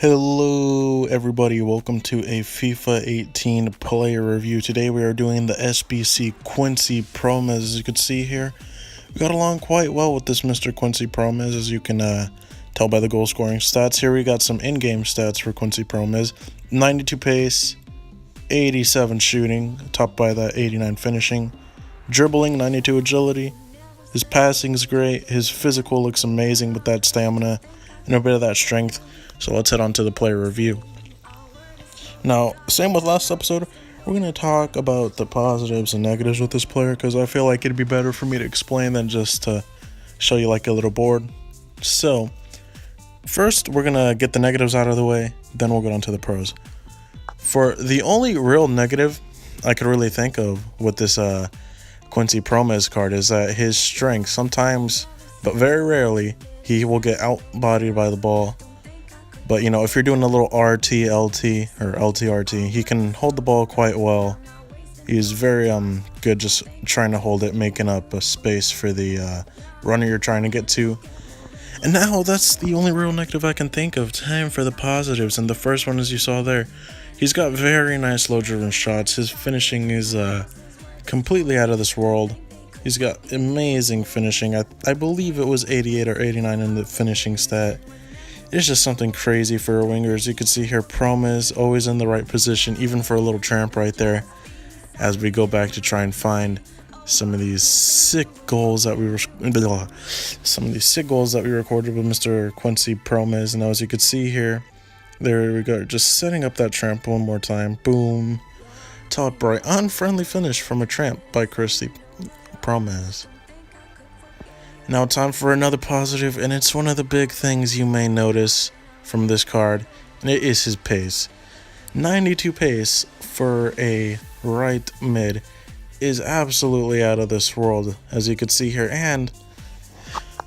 Hello everybody, welcome to a FIFA 18 player review. Today we are doing the SBC Quincy Promes. As you can see here, we got along quite well with this Mr. Quincy Promes, as you can tell by the goal scoring stats. Here we got some in-game stats for Quincy Promes. 92 pace, 87 shooting, topped by that 89 finishing. Dribbling, 92 agility. His passing is great, his physical looks amazing with that stamina and a bit of that strength. So let's head on to the player review. Now, same with last episode, we're going to talk about the positives and negatives with this player, because I feel like it'd be better for me to explain than just to show you like a little board. So, first we're going to get the negatives out of the way, then we'll get on to the pros. For the only real negative I could really think of with this Quincy Promes card is that his strength, sometimes, but very rarely, he will get out-bodied by the ball. But, you know, if you're doing a little RT, LT, or LT, RT, he can hold the ball quite well. He's very good just trying to hold it, making up a space for the runner you're trying to get to. And now that's the only real negative I can think of. Time for the positives. And the first one, as you saw there, he's got very nice low-driven shots. His finishing is completely out of this world. He's got amazing finishing. I believe it was 88 or 89 in the finishing stat. It's just something crazy for a winger. As you can see here, Promes always in the right position, even for a little tramp right there. As we go back to try and find some of these sick goals that we recorded with Mr. Quincy Promes. And as you can see here, there we go, just setting up that tramp one more time. Boom, top right, unfriendly finish from a tramp by Quincy Promes. Now time for another positive, and it's one of the big things you may notice from this card, and it is his pace. 92 pace for a right mid is absolutely out of this world, as you can see here, and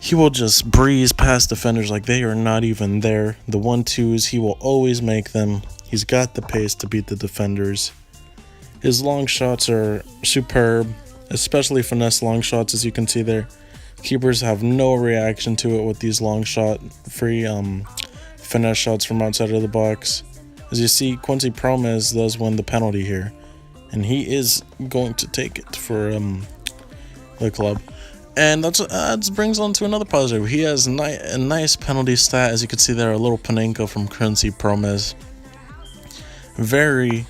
he will just breeze past defenders like they are not even there. The 1-2s, he will always make them. He's got the pace to beat the defenders. His long shots are superb, especially finesse long shots, as you can see there. Keepers have no reaction to it with these long shot free finesse shots from outside of the box. As you see, Quincy Promes does win the penalty here, and he is going to take it for the club. And that brings on to another positive. He has a nice penalty stat, as you can see there, a little Panenka from Quincy Promes. Very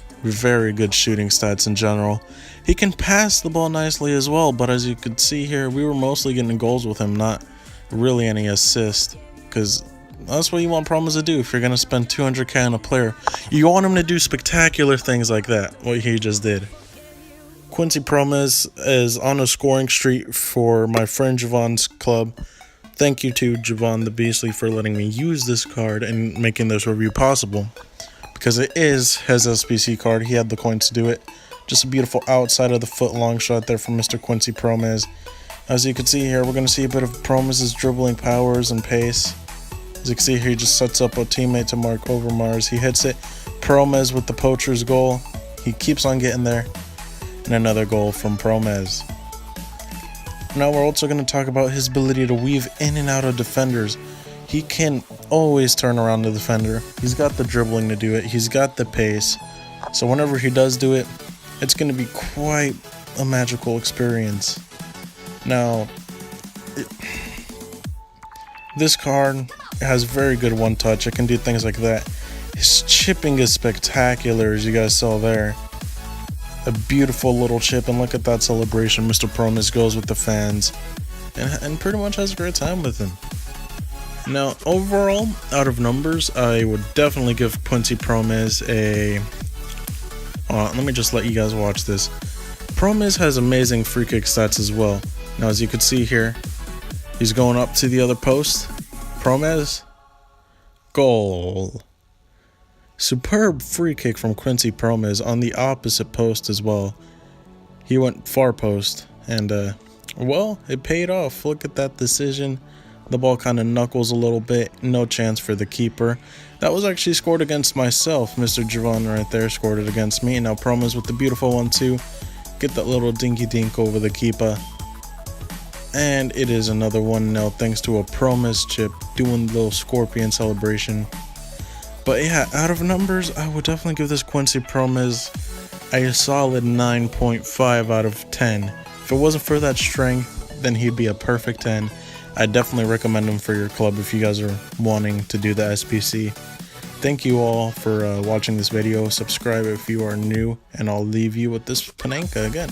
good shooting stats in general. He can pass the ball nicely as well, but as you can see here, we were mostly getting goals with him, not really any assist, because that's what you want Promes to do if you're going to spend 200k on a player. You want him to do spectacular things like that, what he just did. Quincy Promes is on a scoring streak for my friend Javon's club. Thank you to Javon the Beastly for letting me use this card and making this review possible, because it is his SBC card. He had the coins to do it. Just a beautiful outside of the foot long shot there from Mr. Quincy Promes. As you can see here, we're going to see a bit of Promes' dribbling powers and pace. As you can see here, he just sets up a teammate to Mark Overmars. He hits it. Promes with the poacher's goal. He keeps on getting there. And another goal from Promes. Now we're also going to talk about his ability to weave in and out of defenders. He can always turn around the defender. He's got the dribbling to do it. He's got the pace. So whenever he does do it, it's going to be quite a magical experience. Now, this card has very good one touch. It can do things like that. His chipping is spectacular, as you guys saw there. A beautiful little chip, and look at that celebration. Mr. Promes goes with the fans and pretty much has a great time with him. Now, overall, out of numbers, I would definitely give Quincy Promes a... let me just let you guys watch this. Promes has amazing free kick stats as well. Now, as you can see here, he's going up to the other post. Promes, goal. Superb free kick from Quincy Promes on the opposite post as well. He went far post, and well, it paid off. Look at that decision. The ball kind of knuckles a little bit. No chance for the keeper. That was actually scored against myself. Mr. Javon right there scored it against me. Now Promes with the beautiful 1-2. Get that little dinky dink over the keeper. And it is another 1-0 thanks to a Promes chip doing the little scorpion celebration. But yeah, out of numbers, I would definitely give this Quincy Promes a solid 9.5 out of 10. If it wasn't for that strength, then he'd be a perfect 10. I definitely recommend him for your club if you guys are wanting to do the SBC. Thank you all for watching this video. Subscribe if you are new, and I'll leave you with this Panenka again.